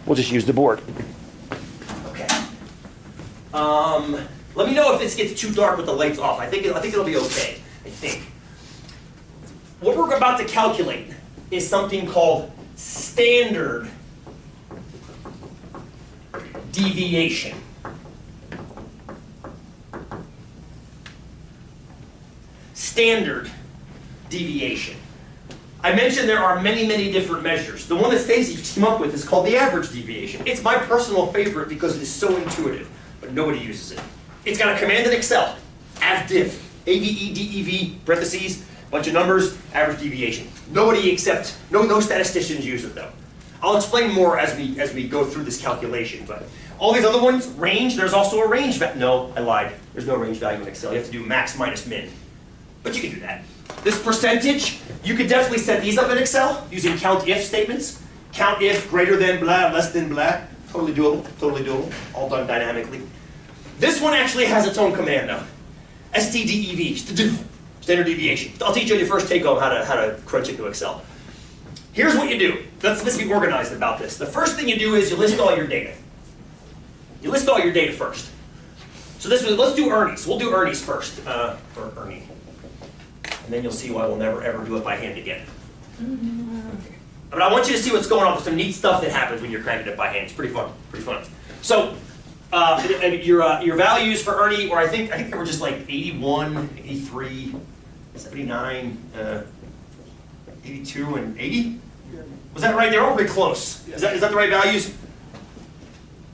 we'll just use the board. Okay. Let me know if this gets too dark with the lights off. I think it'll be okay. I think. What we're about to calculate is something called standard deviation. Standard deviation. I mentioned there are many, many different measures. The one that Stacy came up with is called the average deviation. It's my personal favorite because it is so intuitive, but nobody uses it. It's got a command in Excel, avdiv, A-V-E-D-E-V, parentheses, bunch of numbers, average deviation. Nobody except, no statisticians use it though. I'll explain more as we go through this calculation, but all these other ones, range, there's also a range value. No, I lied. There's no range value in Excel. You have to do max minus min. But you can do that. This percentage, you could definitely set these up in Excel using count if statements. Count if greater than blah, less than blah. Totally doable, all done dynamically. This one actually has its own command though. STDEV, standard deviation. I'll teach you in your first take home how to crunch into Excel. Here's what you do. Let's be organized about this. The first thing you do is you list all your data. You list all your data first. So let's do Ernie's. We'll do Ernie's first for Ernie. And then you'll see why we'll never ever do it by hand again. Okay. But I want you to see what's going on. There's some neat stuff that happens when you're cranking it by hand. It's pretty fun. So your values for Ernie, or I think they were just like 81, 83, 79, 82, and 80. Was that right? They're all pretty close. Is that the right values?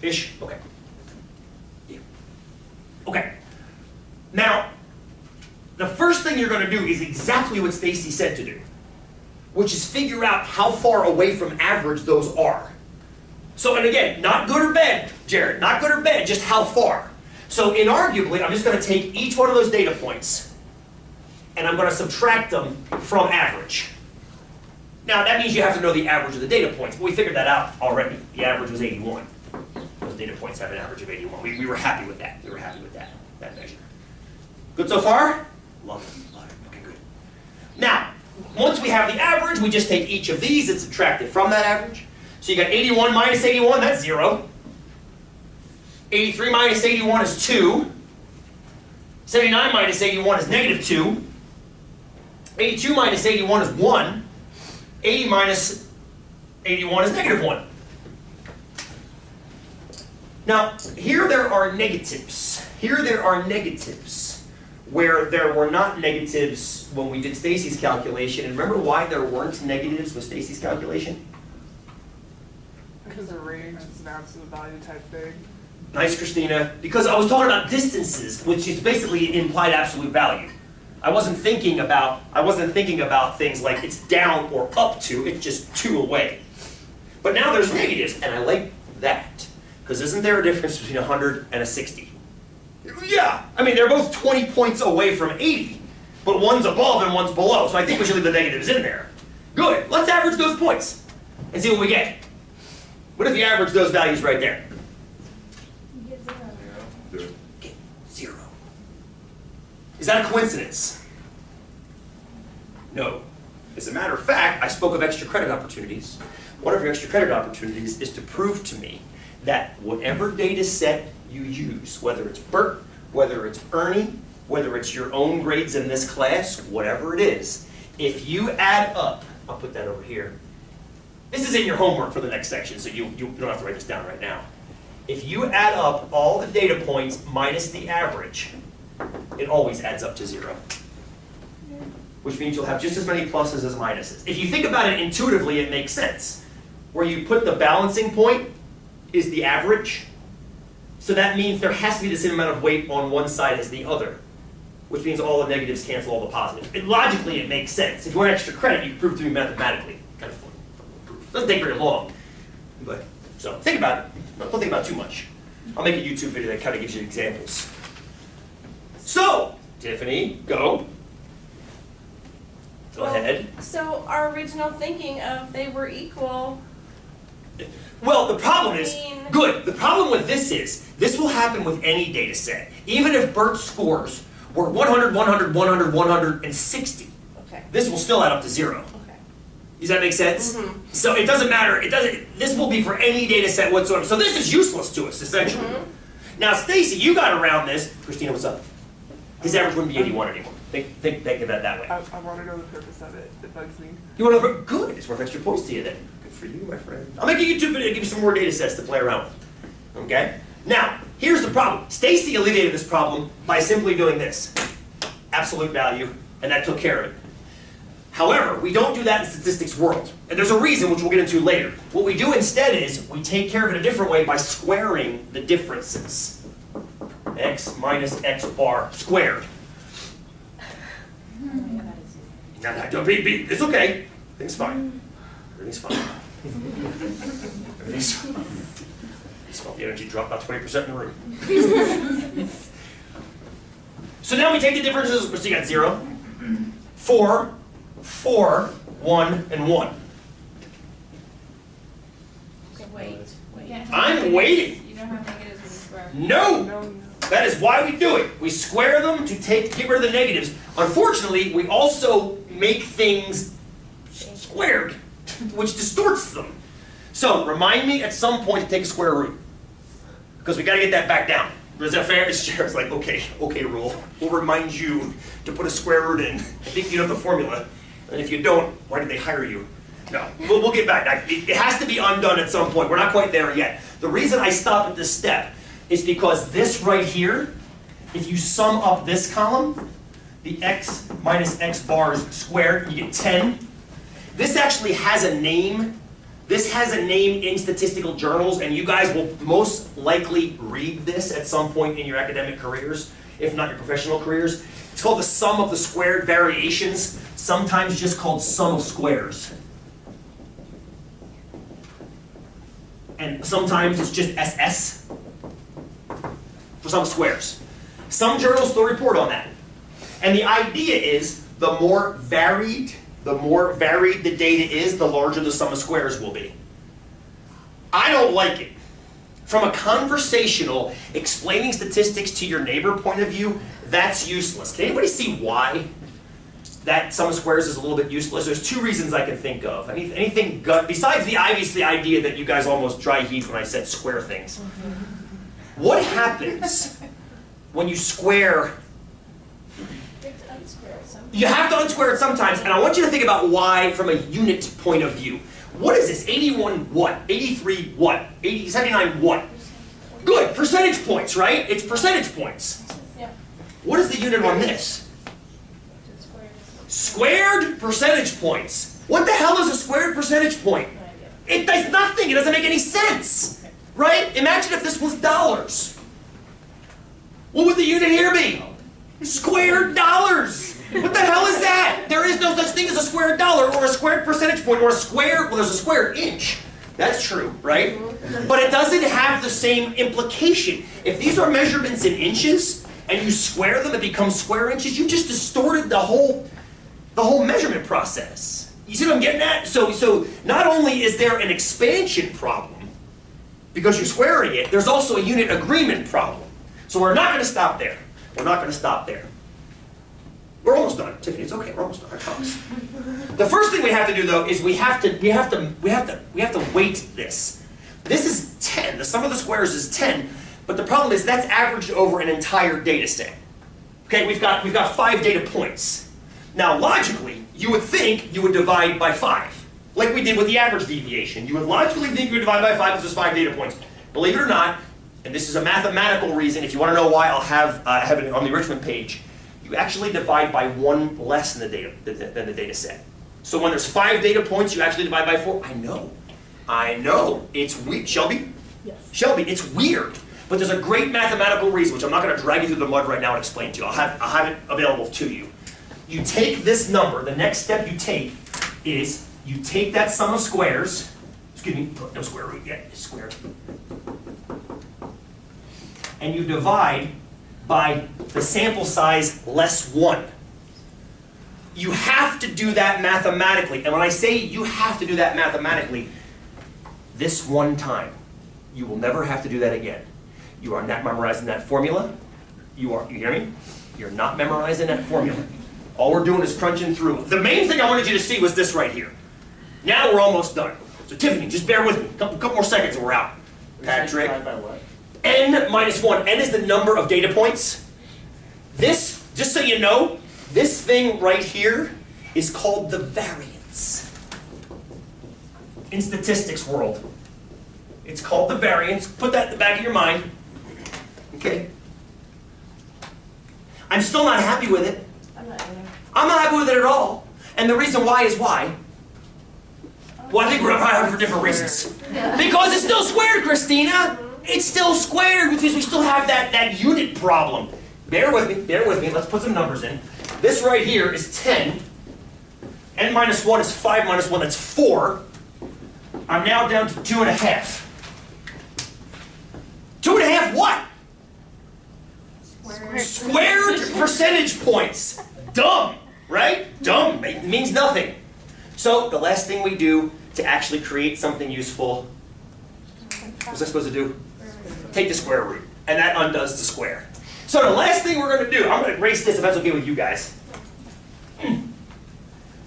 Ish. Okay. Yeah. Okay. Now, the first thing you're going to do is exactly what Stacy said to do, which is figure out how far away from average those are. So, and again, not good or bad, Jared, not good or bad, just how far. So inarguably, I'm just going to take each one of those data points and I'm going to subtract them from average. Now, that means you have to know the average of the data points, but we figured that out already. The average was 81. Those data points have an average of 81. We were happy with that. We were happy with that measure. Good so far? Love it. Okay, good. Now, once we have the average, we just take each of these and subtract it from that average. So you got 81 minus 81, that's 0. 83 minus 81 is 2. 79 minus 81 is negative 2. 82 minus 81 is 1. 80 minus 81 is negative 1. Now, here there are negatives. Here there are negatives where there were not negatives when we did Stacy's calculation. And remember why there weren't negatives with Stacy's calculation? Because the range is an absolute value type thing. Nice, Christina. Because I was talking about distances, which is basically implied absolute value. I wasn't thinking about things like it's down or up to, it's just 2 away. But now there's negatives, and I like that. Because isn't there a difference between 100 and a 60? Yeah, I mean, they're both 20 points away from 80, but one's above and one's below, so I think we should leave the negatives in there. Good, let's average those points and see what we get. What if you average those values right there? You get 0. Get 0. Is that a coincidence? No. As a matter of fact, I spoke of extra credit opportunities. One of your extra credit opportunities is to prove to me that whatever data set you use, whether it's Bert, whether it's Ernie, whether it's your own grades in this class, whatever it is, if you add up, I'll put that over here. This is in your homework for the next section, so you don't have to write this down right now. If you add up all the data points minus the average, it always adds up to 0. Which means you'll have just as many pluses as minuses. If you think about it intuitively, it makes sense. Where you put the balancing point is the average. So that means there has to be the same amount of weight on one side as the other, which means all the negatives cancel all the positives. Logically, it makes sense. If you want extra credit, you can prove it to me mathematically. Kind of fun proof. Doesn't take very long. But so think about it. Don't think about it too much. I'll make a YouTube video that kind of gives you examples. So, Tiffany, go. Go ahead. So our original thinking of they were equal. Well, the problem is, good, the problem with this is, this will happen with any data set. Even if Bert's scores were 100, 100, 100, 160, Okay. this will still add up to 0. Okay. Does that make sense? So it doesn't matter. This will be for any data set whatsoever. So this is useless to us, essentially. Now, Stacy, you got around this. Christina, what's up? His average wouldn't be 81 anymore. Think of that way. I want to know the purpose of it. It bugs me. You want to? Good. It's worth extra points to you then. Good for you, my friend. I'm gonna give you 2 minutes. Give you some more data sets to play around with. Okay. Now, here's the problem. Stacy alleviated this problem by simply doing this: absolute value, and that took care of it. However, we don't do that in statistics world, and there's a reason which we'll get into later. What we do instead is we take care of it a different way by squaring the differences. X minus X bar squared. No, don't be, it's okay. Everything's fine. Everything's fine. Everything's fine. Just felt the energy drop about 20% in the room. So now we take the differences. So you got 0, 4, 4, 1, and 1. Okay, wait. I'm waiting. You don't have negatives in the square. No! That is why we do it. We square them to get rid of the negatives. Unfortunately, we also make things squared, which distorts them. So remind me at some point to take a square root, because we got to get that back down. Is that fair? It's like, okay, rule. We'll remind you to put a square root in. I think you know the formula. And if you don't, why did they hire you? No, we'll get back. It has to be undone at some point. We're not quite there yet. The reason I stop at this step is because this right here, if you sum up this column, the x minus x bars squared, you get 10. This actually has a name. This has a name in statistical journals, and you guys will most likely read this at some point in your academic careers, if not your professional careers. It's called the sum of the squared variations, sometimes just called sum of squares. And sometimes it's just SS for sum of squares. Some journals still report on that. And the idea is the more varied the data is, the larger the sum of squares will be. I don't like it. From a conversational, explaining statistics to your neighbor point of view, that's useless. Can anybody see why that sum of squares is a little bit useless? There's 2 reasons I can think of. Anything gut, besides the obvious idea that you guys almost dry heaved when I said square things. What happens when you square? You have to unsquare it sometimes, and I want you to think about why from a unit point of view. What is this? 81 what? 83 what? 79 what? Good, percentage points, right? It's percentage points. Yeah. What is the unit on this? Squared percentage points. What the hell is a squared percentage point? It does nothing. It doesn't make any sense. Right? Imagine if this was dollars. What would the unit here be? Squared dollars. What the hell is that? There is no such thing as a squared dollar or a squared percentage point or a square, well, there's a squared inch. That's true, right? But it doesn't have the same implication. If these are measurements in inches and you square them, it becomes square inches, you just distorted the whole measurement process. You see what I'm getting at? So not only is there an expansion problem because you're squaring it, there's also a unit agreement problem. So we're not going to stop there. We're not going to stop there. We're almost done, Tiffany. It's okay. We're almost done. I promise. The first thing we have to do, though, is we have to weight this. This is 10. The sum of the squares is 10, but the problem is that's averaged over an entire data set. Okay, we've got 5 data points. Now, logically, you would think you would divide by 5, like we did with the average deviation. You would logically think you would divide by 5 because there's 5 data points. Believe it or not, and this is a mathematical reason. If you want to know why, I'll have it on the enrichment page. You actually divide by 1 less than the data set. So when there's 5 data points, you actually divide by 4. I know. It's weird. Shelby? Yes. Shelby, it's weird. But there's a great mathematical reason, which I'm not going to drag you through the mud right now and explain to you. I'll have it available to you. You take this number. The next step you take is you take that sum of squares. Excuse me, no square root yet. It's squared. And you divide by the sample size less 1. You have to do that mathematically. And when I say you have to do that mathematically, this one time, you will never have to do that again. You are not memorizing that formula. You hear me? You're not memorizing that formula. All we're doing is crunching through. The main thing I wanted you to see was this right here. Now we're almost done. So Tiffany, just bear with me. Couple more seconds and we're out. Patrick. Divide by what? N minus 1. N is the number of data points. This, just so you know, this thing right here is called the variance. In statistics world. It's called the variance. Put that in the back of your mind. Okay? I'm still not happy with it. I'm not either. I'm not happy with it at all. And the reason why is why? Well, I think we're happy for different reasons. Because it's still squared, Christina. It's still squared because we still have that unit problem. Bear with me, bear with me. Let's put some numbers in. This right here is 10. N minus 1 is 5 minus 1, that's 4. I'm now down to 2.5. 2.5 what? Squared percentage points. Dumb, right? Dumb. It means nothing. So the last thing we do to actually create something useful, what's I supposed to do? Take the square root. And that undoes the square. So the last thing we're going to do, I'm going to erase this if that's okay with you guys.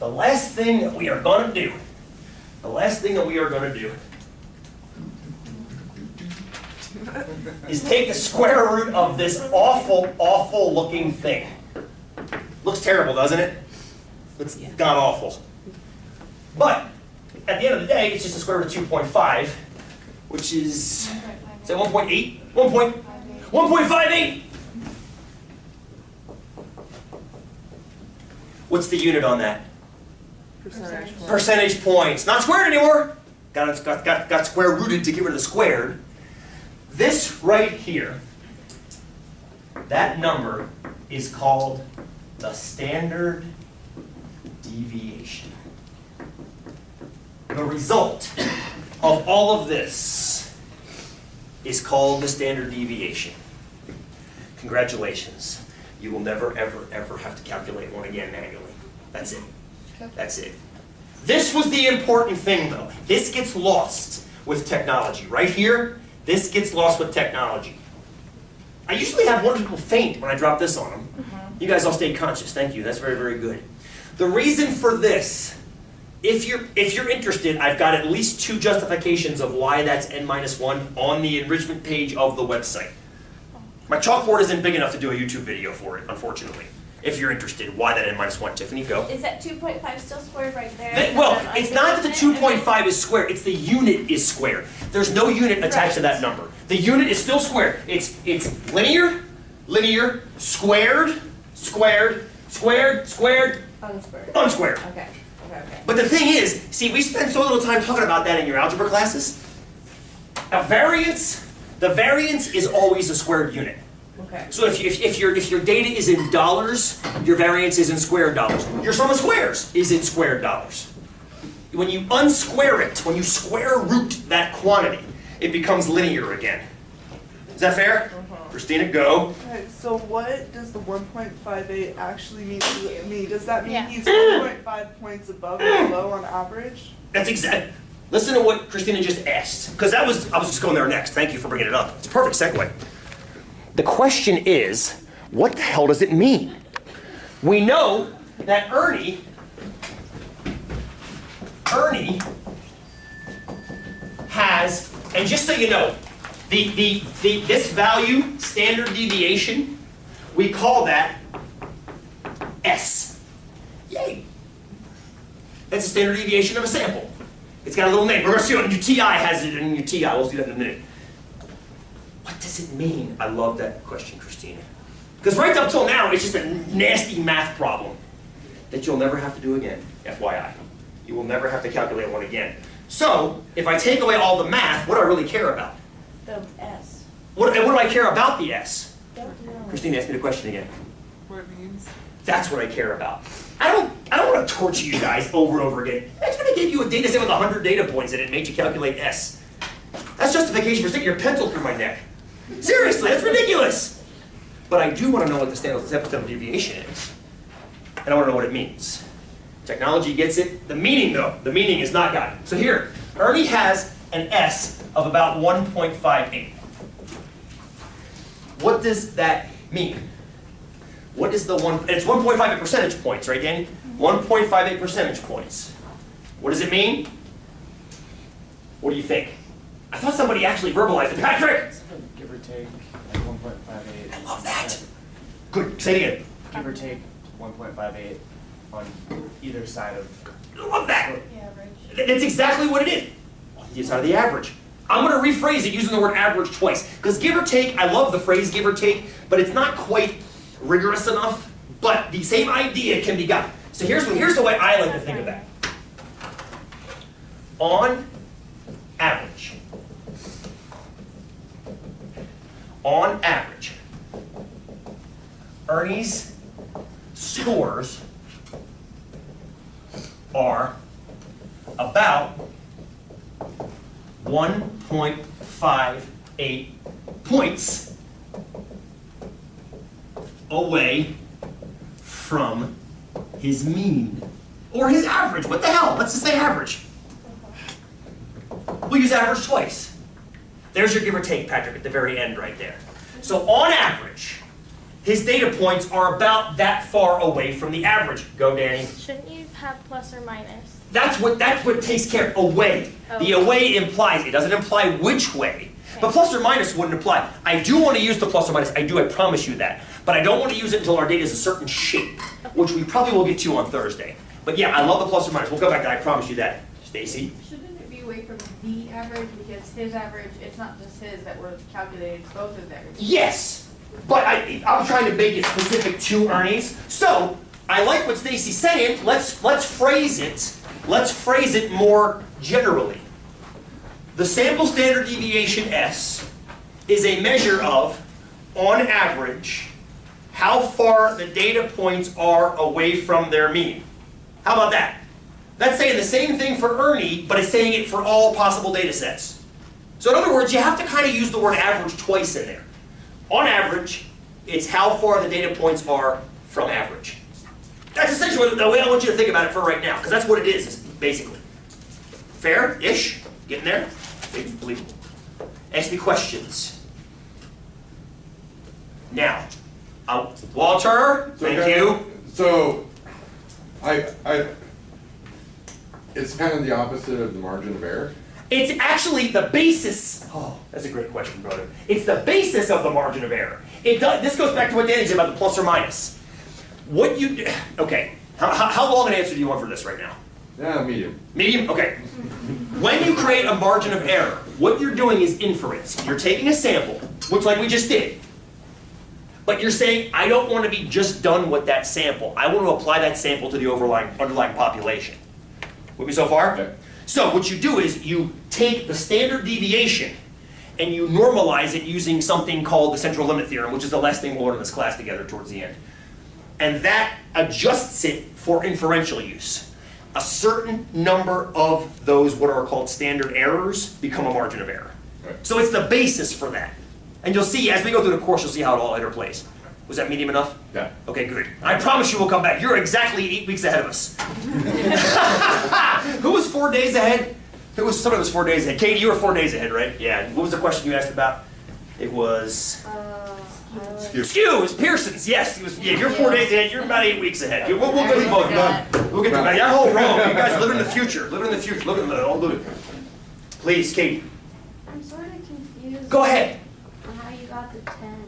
The last thing that we are going to do, is take the square root of this awful, awful looking thing. Looks terrible, doesn't it? Looks god awful. But at the end of the day, it's just the square root of 2.5, which is that 1.8? 1.58. What's the unit on that? Percentage point. Percentage points. Not squared anymore. Got square rooted to get rid of the squared. This right here, that number is called the standard deviation. The result of all of this is called the standard deviation. Congratulations. You will never, ever, ever have to calculate one again manually. That's it. That's it. This was the important thing, though. This gets lost with technology. Right here, this gets lost with technology. I usually have one people faint when I drop this on them. You guys all stayed conscious. Thank you. That's very, very good. The reason for this, if you're interested, I've got at least 2 justifications of why that's n-1 on the enrichment page of the website. My chalkboard isn't big enough to do a YouTube video for it, unfortunately. If you're interested, why that n-1? Tiffany, go. Is that 2.5 still squared right there? Well, it's not that the 2.5 is squared, it's the unit is squared. There's no unit attached to that number. The unit is still squared. It's linear, linear, squared, squared, squared, squared, Unsquared. unsquared. Okay. But the thing is, see, we spend so little time talking about that in your algebra classes. A variance, the variance is always a squared unit. Okay. So if your data is in dollars, your variance is in squared dollars. Your sum of squares is in squared dollars. When you unsquare it, when you square root that quantity, it becomes linear again. Is that fair? Christina, go. Okay, so what does the 1.58 actually mean to me? Does that mean Yeah. he's 1.5 points above or below on average? That's exact. Listen to what Christina just asked, because I was just going there next. Thank you for bringing it up. It's a perfect segue. The question is, what the hell does it mean? We know that Ernie has, and just so you know, this value, standard deviation, we call that S. Yay. That's a standard deviation of a sample. It's got a little name. We're going to see what UTI has it in UTI. We'll see that in a minute. What does it mean? I love that question, Christina. Because right up till now, it's just a nasty math problem that you'll never have to do again, FYI. You will never have to calculate one again. So, if I take away all the math, what do I really care about? The S. What do I care about the S? Don't know. Christina, ask me the question again. What it means? That's what I care about. I don't want to torture you guys over and over again. I just want to give you a data set with 100 data points and it made you calculate S. That's justification for sticking your pencil through my neck. Seriously, that's ridiculous. But I do want to know what the standard deviation is. And I want to know what it means. Technology gets it. The meaning, though, the meaning is not got it. So here, Ernie has an S of about 1.58. What does that mean? What is the one? It's 1.58 percentage points, right, Danny? 1.58 percentage points. What does it mean? What do you think? I thought somebody actually verbalized it. Patrick! Give or take like 1.58. I love that. Good. Say it again. Give or take 1.58 on either side of. I love that. The average. That's exactly what it is. On the side of the average. I'm going to rephrase it using the word average twice. Because give or take, I love the phrase give or take, but it's not quite rigorous enough. But the same idea can be got. So here's the way I like to think of that. On average. On average. Ernie's scores are about 1.58 points away from his mean. Or his average. What the hell? Let's just say average. We'll use average twice. There's your give or take, Patrick, at the very end right there. So on average, his data points are about that far away from the average. Go, Danny. Shouldn't you have plus or minus? That's what takes care of away. Oh. The away implies, it doesn't imply which way. But plus or minus wouldn't apply. I do want to use the plus or minus, I do, I promise you that. But I don't want to use it until our data is a certain shape, which we probably will get to on Thursday. But yeah, I love the plus or minus. We'll go back to that, I promise you that. Stacy? Shouldn't it be away from the average, because his average, it's not just his that we're calculating, it's both of theirs. Yes, but I'm trying to make it specific to Ernie's. So I like what Stacy's saying. Let's phrase it. Let's phrase it more generally. The sample standard deviation S is a measure of, on average, how far the data points are away from their mean. How about that? That's saying the same thing for Ernie, but it's saying it for all possible data sets. So in other words, you have to kind of use the word average twice in there. On average, it's how far the data points are from average. That's essentially the way I want you to think about it for right now, because that's what it is, basically. Fair-ish? Getting there? It's believable. Ask me questions. Now, Walter, thank you. So, it's kind of the opposite of the margin of error. It's actually the basis. Oh, that's a great question, brother. It's the basis of the margin of error. This goes back to what Danny said about the plus or minus. What you do, okay, how long an answer do you want for this right now? Yeah, medium. Medium? Okay. When you create a margin of error, what you're doing is inference. You're taking a sample, which like we just did. But you're saying, I don't want to be just done with that sample. I want to apply that sample to the underlying population. With me so far? Okay. So what you do is you take the standard deviation and you normalize it using something called the central limit theorem, which is the last thing we'll learn in this class together towards the end. And that adjusts it for inferential use. A certain number of those what are called standard errors become a margin of error. Right. So it's the basis for that. And you'll see, as we go through the course, you'll see how it all interplays. Was that medium enough? Yeah. Okay, good. I promise you we'll come back. You're exactly 8 weeks ahead of us. Who was 4 days ahead? Somebody was 4 days ahead. Katie, you were 4 days ahead, right? Yeah. What was the question you asked about? It was... Skew. It was Pearson's, yes. It was, yeah, you're 4 days ahead. You're about 8 weeks ahead. We'll get through both. We'll get through that. You're all wrong. You guys live in the future. Live in the future. Look at the all do it. Please, Katie. I'm sort of confused. Go ahead. On how you got the 10.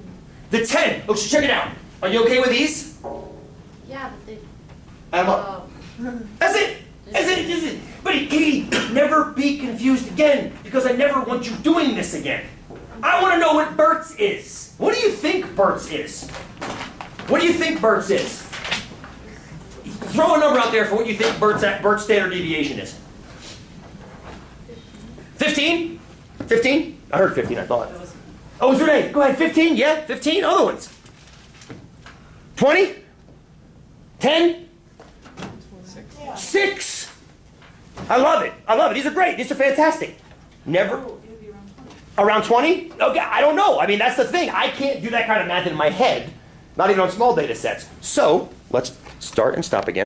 The 10. Oh, so check it out. Are you okay with these? Yeah, but they. I'm up. That's it. That's it. That's it. But Katie, never be confused again, because I never want you doing this again. I want to know what Bert's is. What do you think Bert's is? What do you think Bert's is? Throw a number out there for what you think Bert's standard deviation is. 15? 15? I heard 15, I thought. Oh, it's Renee. Go ahead, 15? Yeah, 15? Other ones. 20? 10? 6? I love it. I love it. These are great. These are fantastic. Never. Around 20? Okay, I don't know. I mean, that's the thing. I can't do that kind of math in my head, not even on small data sets. So, let's start and stop again.